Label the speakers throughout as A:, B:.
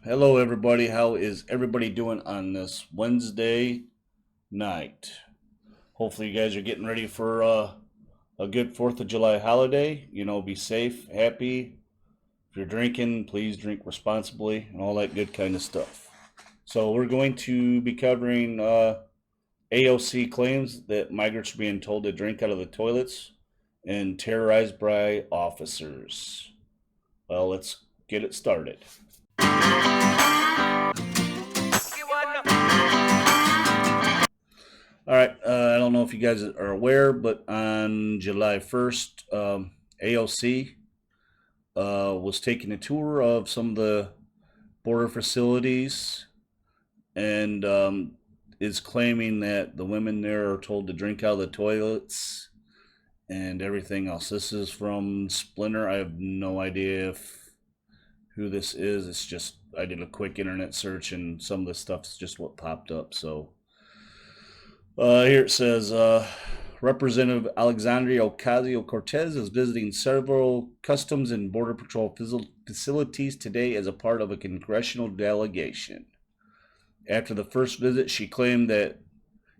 A: Hello, everybody. How is everybody doing on this Wednesday night? Hopefully, you guys are getting ready for a good 4th of July holiday. Be safe, happy. If you're drinking, please drink responsibly and all that good kind of stuff. So, we're going to be covering AOC claims that migrants are being told to drink out of the toilets and terrorized by officers. Well, let's get it started. All right. I don't know if you guys are aware, but on July 1st, AOC was taking a tour of some of the border facilities and is claiming that the women there are told to drink out of the toilets and everything else. This is from Splinter. I have no idea who this is. It's just, I did a quick internet search and some of the stuff's just what popped up. So here it says Representative Alexandria Ocasio Cortez is visiting several Customs and Border Patrol facilities today as a part of a congressional delegation. After the first visit, she claimed that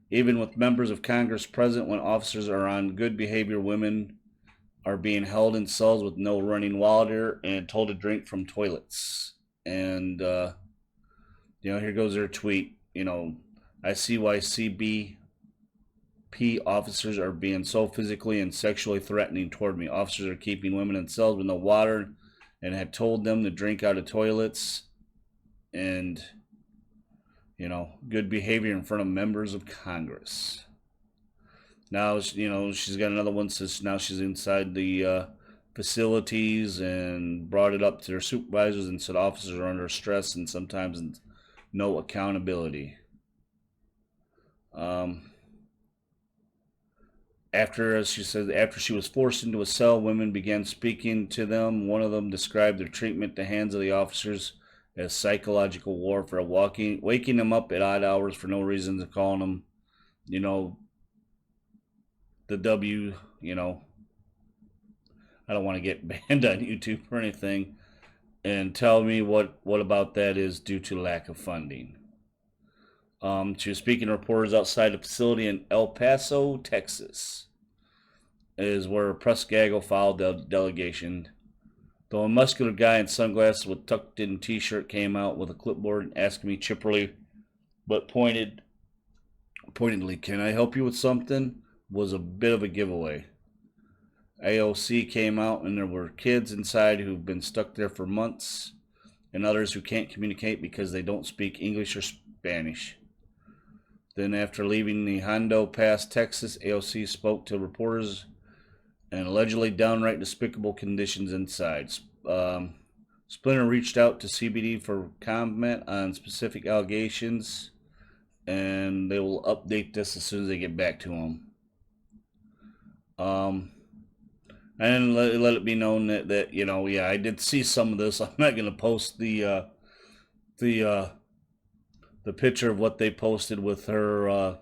A: even with members of Congress present, when officers are on good behavior, women are being held in cells with no running water and told to drink from toilets. And, here goes their tweet. I see why CBP officers are being so physically and sexually threatening toward me. Officers are keeping women in cells with no water and had told them to drink out of toilets and, good behavior in front of members of Congress. Now, she's got another one since now she's inside the facilities and brought it up to their supervisors and said officers are under stress and sometimes no accountability. After, she said, after she was forced into a cell, women began speaking to them. One of them described their treatment at the hands of the officers as psychological warfare, waking them up at odd hours for no reason, to calling them, the W, I don't want to get banned on YouTube or anything, and tell me what about that is due to lack of funding. She was speaking to reporters outside a facility in El Paso, Texas, is where a press gaggle followed the delegation. Though a muscular guy in sunglasses with tucked in t-shirt came out with a clipboard and asked me chipperly, but pointedly, "Can I help you with something?" was a bit of a giveaway. AOC came out and there were kids inside who've been stuck there for months and others who can't communicate because they don't speak English or Spanish. Then, after leaving the Hondo Pass, Texas, AOC spoke to reporters and allegedly downright despicable conditions inside. Splinter reached out to CBD for comment on specific allegations, and they will update this as soon as they get back to them. And let it be known that I did see some of this. I'm not going to post the the picture of what they posted with her,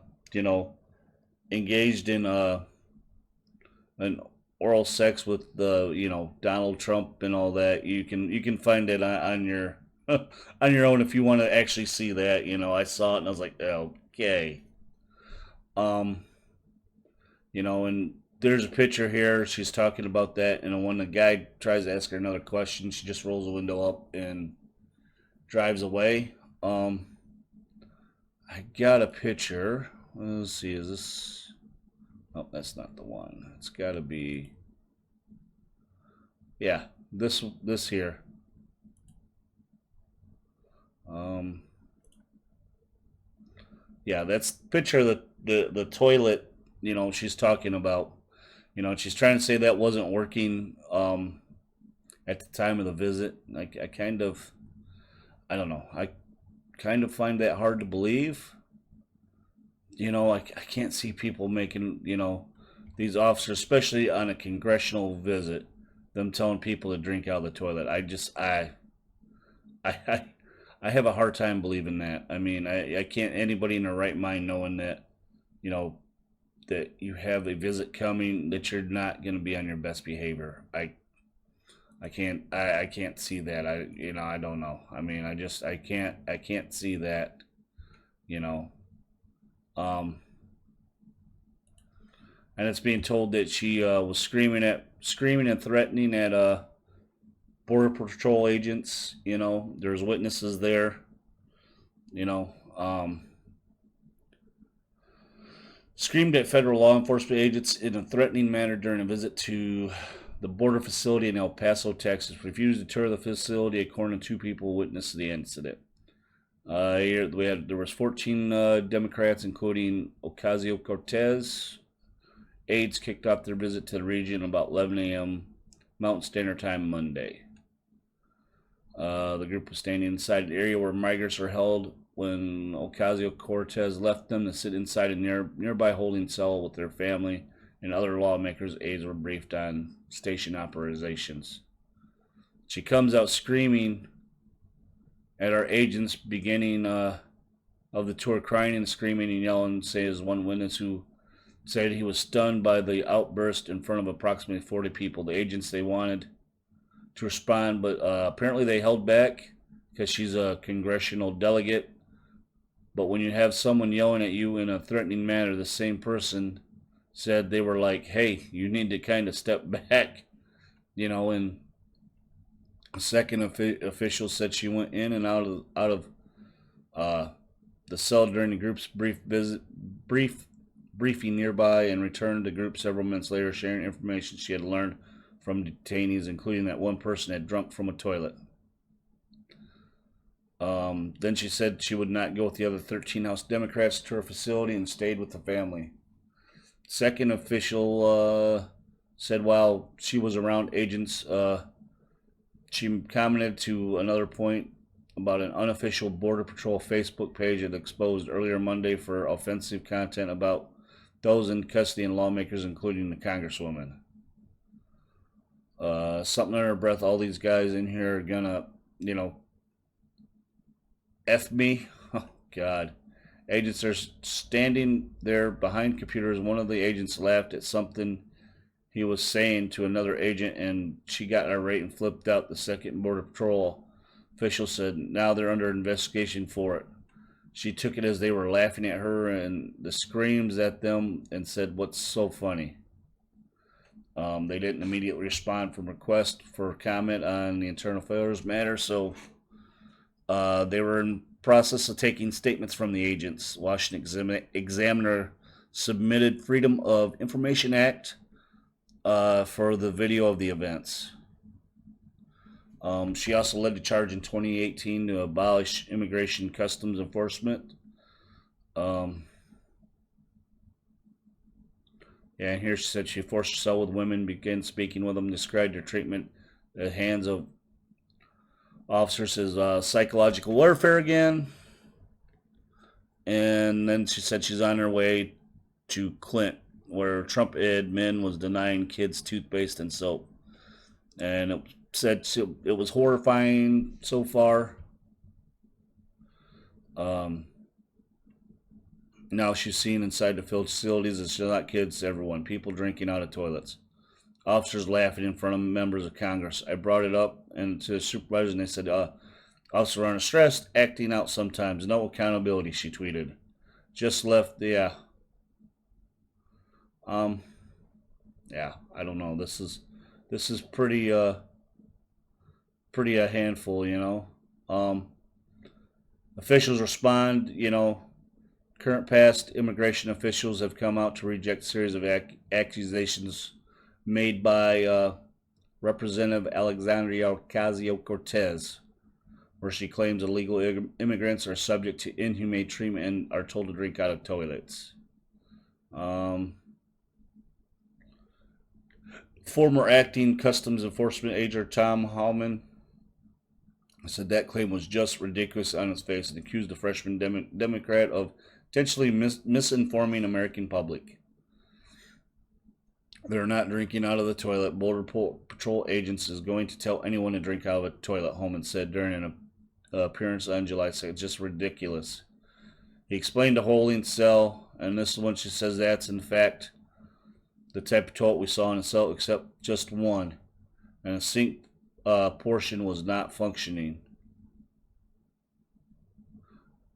A: engaged in an oral sex with the Donald Trump and all that. You can find it on your on your own if you want to actually see that. I saw it and I was like, okay. Um, and there's a picture here. She's talking about that, and when the guy tries to ask her another question, she just rolls the window up and drives away. I got a picture. Let's see, is this? Oh, that's not the one. It's got to be. Yeah, this here. Um, yeah, that's the picture of the toilet. She's talking about. She's trying to say that wasn't working at the time of the visit. I kind of, I don't know. I kind of find that hard to believe. I can't see people making, these officers, especially on a congressional visit, them telling people to drink out of the toilet. I, I have a hard time believing that. I mean, I can't, anybody in their right mind knowing that, you know, that you have a visit coming, that you're not going to be on your best behavior. I can't see that. I don't know. I mean, I can't see that, you know. Um, and it's being told that she was screaming and threatening at border patrol agents. There's witnesses there. You know, screamed at federal law enforcement agents in a threatening manner during a visit to the border facility in El Paso, Texas. Refused to tour the facility, according to two people who witnessed the incident. There was 14 Democrats, including Ocasio-Cortez. Aides kicked off their visit to the region about 11 a.m. Mountain Standard Time Monday. The group was standing inside the area where migrants are held when Ocasio-Cortez left them to sit inside a nearby holding cell with their family, and other lawmakers' aides were briefed on station operations. She comes out screaming at our agents beginning of the tour, crying and screaming and yelling, says one witness who said he was stunned by the outburst in front of approximately 40 people. The agents, they wanted to respond, but apparently they held back because she's a congressional delegate. But when you have someone yelling at you in a threatening manner, the same person said they were like, hey, you need to kind of step back, and a second official said she went in and out of the cell during the group's briefing nearby, and returned to the group several minutes later, sharing information she had learned from detainees, including that one person had drunk from a toilet. Then she said she would not go with the other 13 House Democrats to her facility and stayed with the family. Second official said while she was around agents, she commented to another point about an unofficial Border Patrol Facebook page that exposed earlier Monday for offensive content about those in custody and lawmakers, including the Congresswoman. Something under her breath, all these guys in here are gonna, F me. Oh, God. Agents are standing there behind computers. One of the agents laughed at something he was saying to another agent, and she got irate and flipped out. The second Border Patrol official said now they're under investigation for it. She took it as they were laughing at her and the screams at them, and said, what's so funny? They didn't immediately respond from request for comment on the internal affairs matter, so they were in process of taking statements from the agents. Washington Examiner submitted Freedom of Information Act for the video of the events. She also led the charge in 2018 to abolish immigration customs enforcement. And here she said she forced herself with women, began speaking with them, described her treatment at the hands of officers as psychological warfare again. And then she said she's on her way to Clint, where Trump admin was denying kids toothpaste and soap. And it said it was horrifying so far. Now she's seen inside the facilities. It's not kids, everyone. People drinking out of toilets. Officers laughing in front of members of Congress. I brought it up and to the supervisors, and they said, officers are stressed, acting out sometimes. No accountability, she tweeted. Just left, yeah. Yeah, I don't know. This is pretty a handful, Officials respond, current past immigration officials have come out to reject a series of accusations made by Representative Alexandria Ocasio-Cortez, where she claims illegal immigrants are subject to inhumane treatment and are told to drink out of toilets. Former acting Customs Enforcement agent Tom Hallman said that claim was just ridiculous on its face and accused the freshman Democrat of potentially misinforming American public. They're not drinking out of the toilet. Border Patrol agents is going to tell anyone to drink out of a toilet, Holman said during an appearance on July 2nd. It's just ridiculous. He explained the holding cell, and this is when she says that's in fact the type of toilet we saw in the cell, except just one. And a sink portion was not functioning.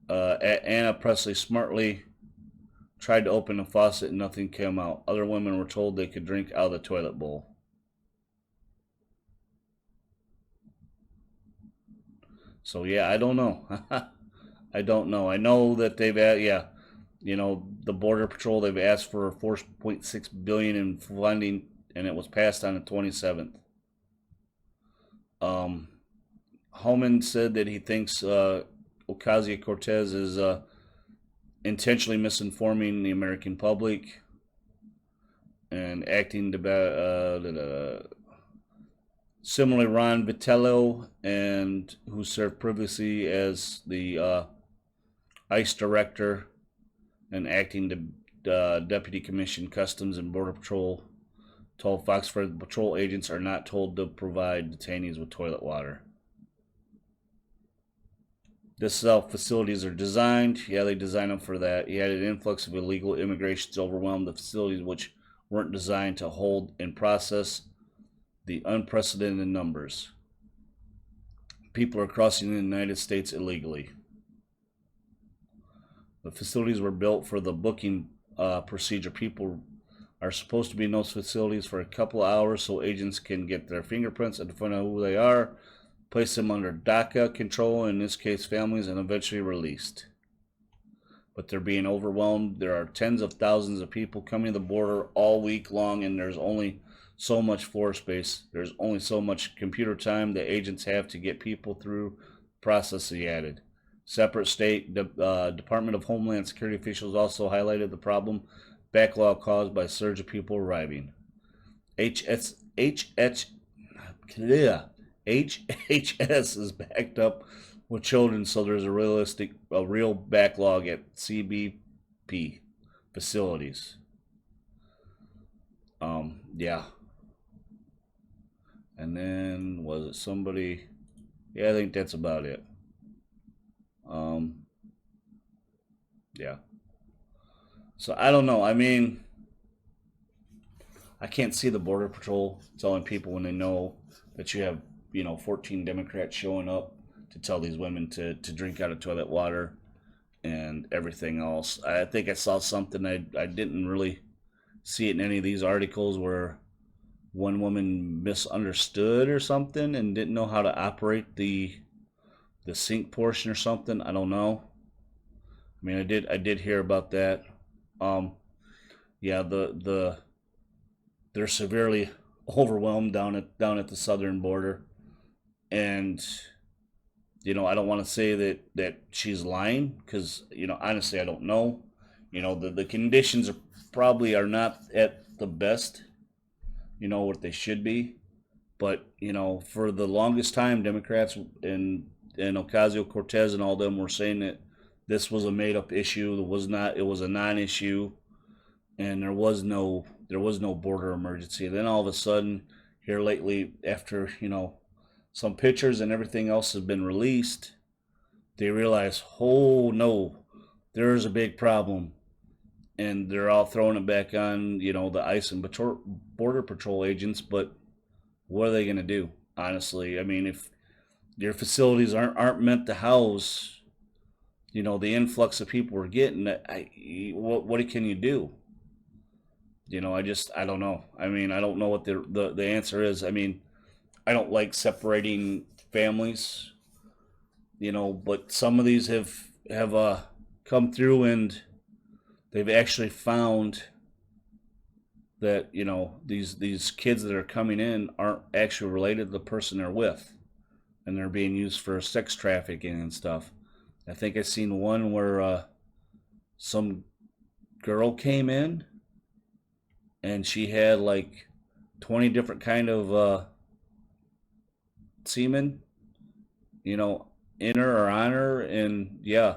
A: Anna Presley smartly tried to open the faucet and nothing came out. Other women were told they could drink out of the toilet bowl. So yeah, I don't know. I don't know. I know that yeah, the Border Patrol, they've asked for 4.6 billion in funding, and it was passed on the 27th. Um, Homan said that he thinks Ocasio Cortez is intentionally misinforming the American public and acting similarly. Ron Vitello, and who served previously as the ICE director and acting deputy commission Customs and Border Patrol, told Fox the patrol agents are not told to provide detainees with toilet water. This is how facilities are designed. Yeah, they design them for that. He had an influx of illegal immigration to overwhelm the facilities, which weren't designed to hold and process the unprecedented numbers. People are crossing the United States illegally. The facilities were built for the booking procedure. People are supposed to be in those facilities for a couple of hours so agents can get their fingerprints and find out who they are, place them under DACA control, in this case families, and eventually released. But they're being overwhelmed. There are tens of thousands of people coming to the border all week long, and there's only so much floor space. There's only so much computer time the agents have to get people through the process, he added. Separate state Department of Homeland Security officials also highlighted the problem backlog caused by surge of people arriving. HHS is backed up with children, so there's a real backlog at CBP facilities. Yeah. And then was it somebody? Yeah, I think that's about it. Yeah. So I don't know. I mean, I can't see the Border Patrol telling people when they know that you have, 14 Democrats showing up to tell these women to drink out of toilet water and everything else. I think I saw something, I didn't really see it in any of these articles, where one woman misunderstood or something and didn't know how to operate the sink portion or something. I don't know. I mean, I did hear about that. Um, yeah, they're severely overwhelmed down at the southern border, and I don't want to say that she's lying, because honestly I don't know. The conditions are not at the best, what they should be. But for the longest time, Democrats and Ocasio Cortez and all them were saying that this was a made up issue. It was not. It was a non-issue, and there was no border emergency. And then all of a sudden, here lately, after some pictures and everything else has been released, they realize, oh no, there's a big problem, and they're all throwing it back on the ICE and Border Patrol agents. But what are they going to do? Honestly, I mean, if your facilities aren't meant to house the influx of people we're getting, what can you do? I don't know. I mean, I don't know what the answer is. I mean, I don't like separating families, but some of these have come through, and they've actually found that these kids that are coming in aren't actually related to the person they're with, and they're being used for sex trafficking and stuff. I think I seen one where some girl came in, and she had like 20 different kind of semen, you know, in her or on her, and yeah,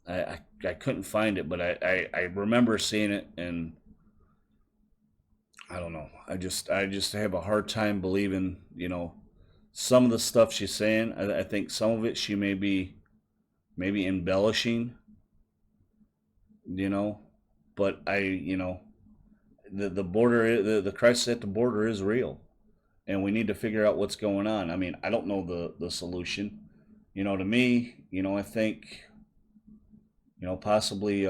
A: I couldn't find it, but I remember seeing it, and I don't know. I just have a hard time believing, some of the stuff she's saying. I think some of it she may be maybe embellishing, you know, but the crisis at the border is real, and we need to figure out what's going on. I mean, I don't know the solution. To me, I think, possibly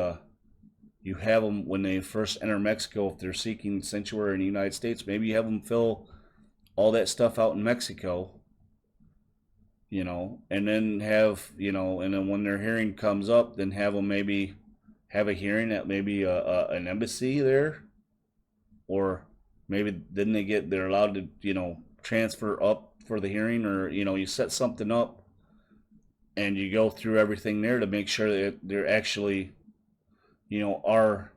A: you have them when they first enter Mexico, if they're seeking sanctuary in the United States, maybe you have them fill all that stuff out in Mexico, and then and then when their hearing comes up, then have them maybe have a hearing at maybe an embassy there, or maybe then they're allowed to, transfer up for the hearing, or, you set something up and you go through everything there to make sure that they're actually, are,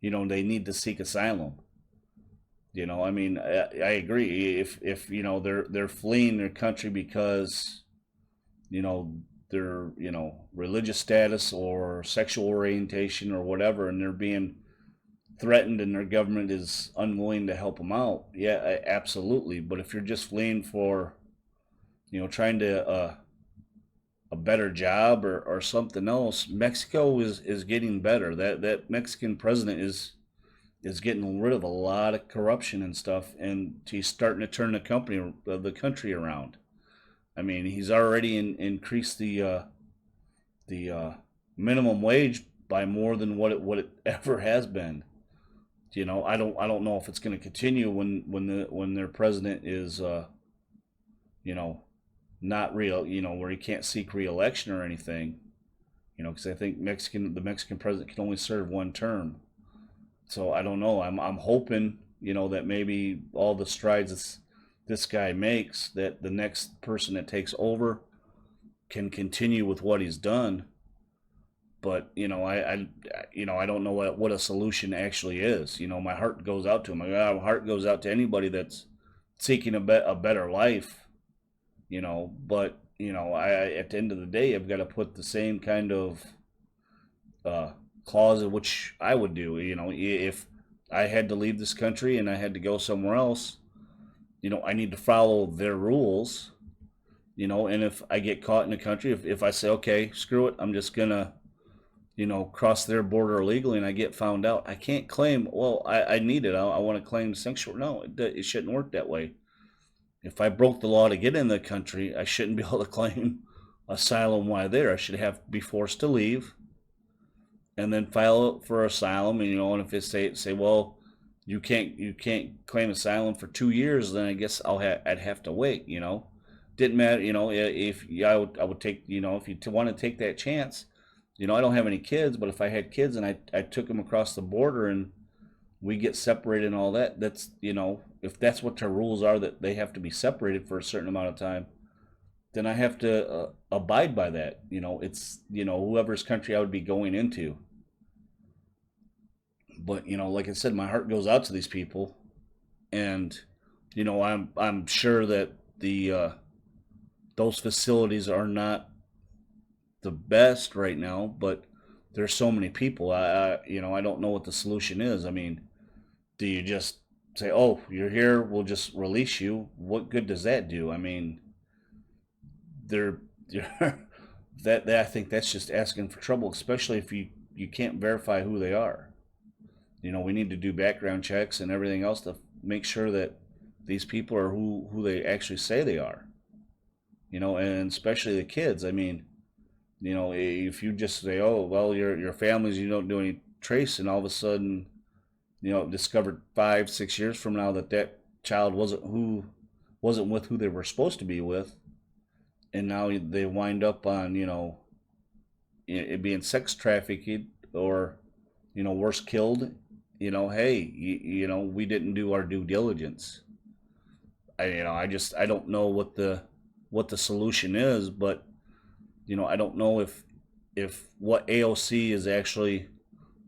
A: they need to seek asylum. I mean, I agree. If they're fleeing their country because you know their religious status or sexual orientation or whatever, and they're being threatened and their government is unwilling to help them out, yeah, absolutely. But if you're just fleeing for trying to a better job or something else, Mexico is getting better. That Mexican president is getting rid of a lot of corruption and stuff, and he's starting to turn the country around. I mean, he's already increased the minimum wage by more than what it ever has been. I don't know if it's going to continue when their president is you know not real, where he can't seek re-election or anything. Because I think the Mexican president can only serve one term. So I don't know. I'm hoping, that maybe all the strides this guy makes, that the next person that takes over can continue with what he's done. But I don't know what a solution actually is. My heart goes out to him. My heart goes out to anybody that's seeking a better life. But I at the end of the day, I've got to put the same kind of uh, clause in which I would do. If I had to leave this country and I had to go somewhere else, I need to follow their rules. And if I get caught in a country, if I say, okay, screw it, I'm just gonna, cross their border illegally and I get found out, I can't claim, well, I need it. I want to claim sanctuary. No, it shouldn't work that way. If I broke the law to get in the country, I shouldn't be able to claim asylum while there. I should have be forced to leave and then file for asylum. And if they say, well, you can't claim asylum for 2 years, then I guess I'd have to wait. Didn't matter. If yeah, I would take. If you want to take that chance. I don't have any kids, but if I had kids and I took them across the border and we get separated and all that, that's if that's what their rules are, that they have to be separated for a certain amount of time, then I have to abide by that. It's whoever's country I would be going into. But like I said, my heart goes out to these people, and I'm sure that the those facilities are not the best right now, but there's so many people. I don't know what the solution is. I mean, do you just say, "Oh, you're here, we'll just release you"? What good does that do? I mean, they're that I think that's just asking for trouble, especially if you can't verify who they are. We need to do background checks and everything else to make sure that these people are who they actually say they are. And especially the kids. I mean, if you just say, "Oh, well, your families, you don't do any trace," and all of a sudden, discovered 5, 6 years from now that child wasn't with who they were supposed to be with, and now they wind up on it being sex trafficked, or worse, killed. Hey, we didn't do our due diligence. I don't know what the solution is, but I don't know if what AOC is actually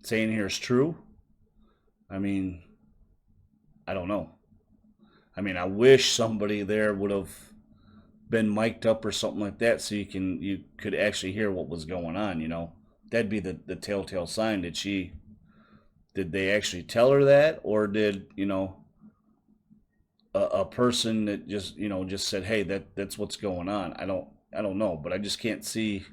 A: saying here is true. I mean, I don't know. I mean, I wish somebody there would have been mic'd up or something like that, so you could actually hear what was going on. That'd be the telltale sign. Did they actually tell her that, or did a person that just said, "Hey, that's what's going on"? I don't know, but I just can't see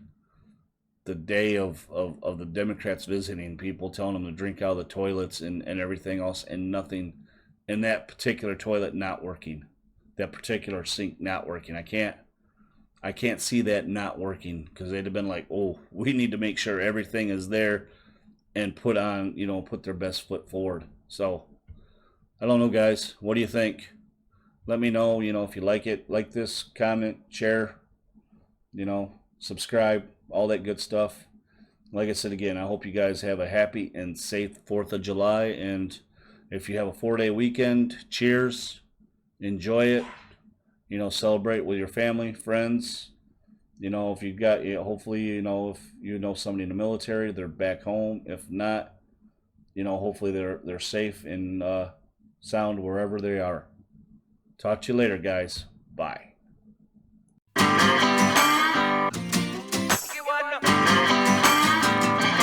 A: the day of the Democrats visiting people, telling them to drink out of the toilets and everything else, and nothing in that particular toilet not working. that particular sink not working. I can't see that not working because they'd have been like, oh, we need to make sure everything is there and put on, put their best foot forward. So I don't know, guys. What do you think? Let me know, if you like it, like this, comment, share, subscribe, all that good stuff. Like I said again, I hope you guys have a happy and safe 4th of July. And if you have a 4-day weekend, cheers, enjoy it, celebrate with your family, friends. If you've got, hopefully, if you know somebody in the military, they're back home. If not, hopefully they're safe and sound wherever they are. Talk to you later, guys. Bye.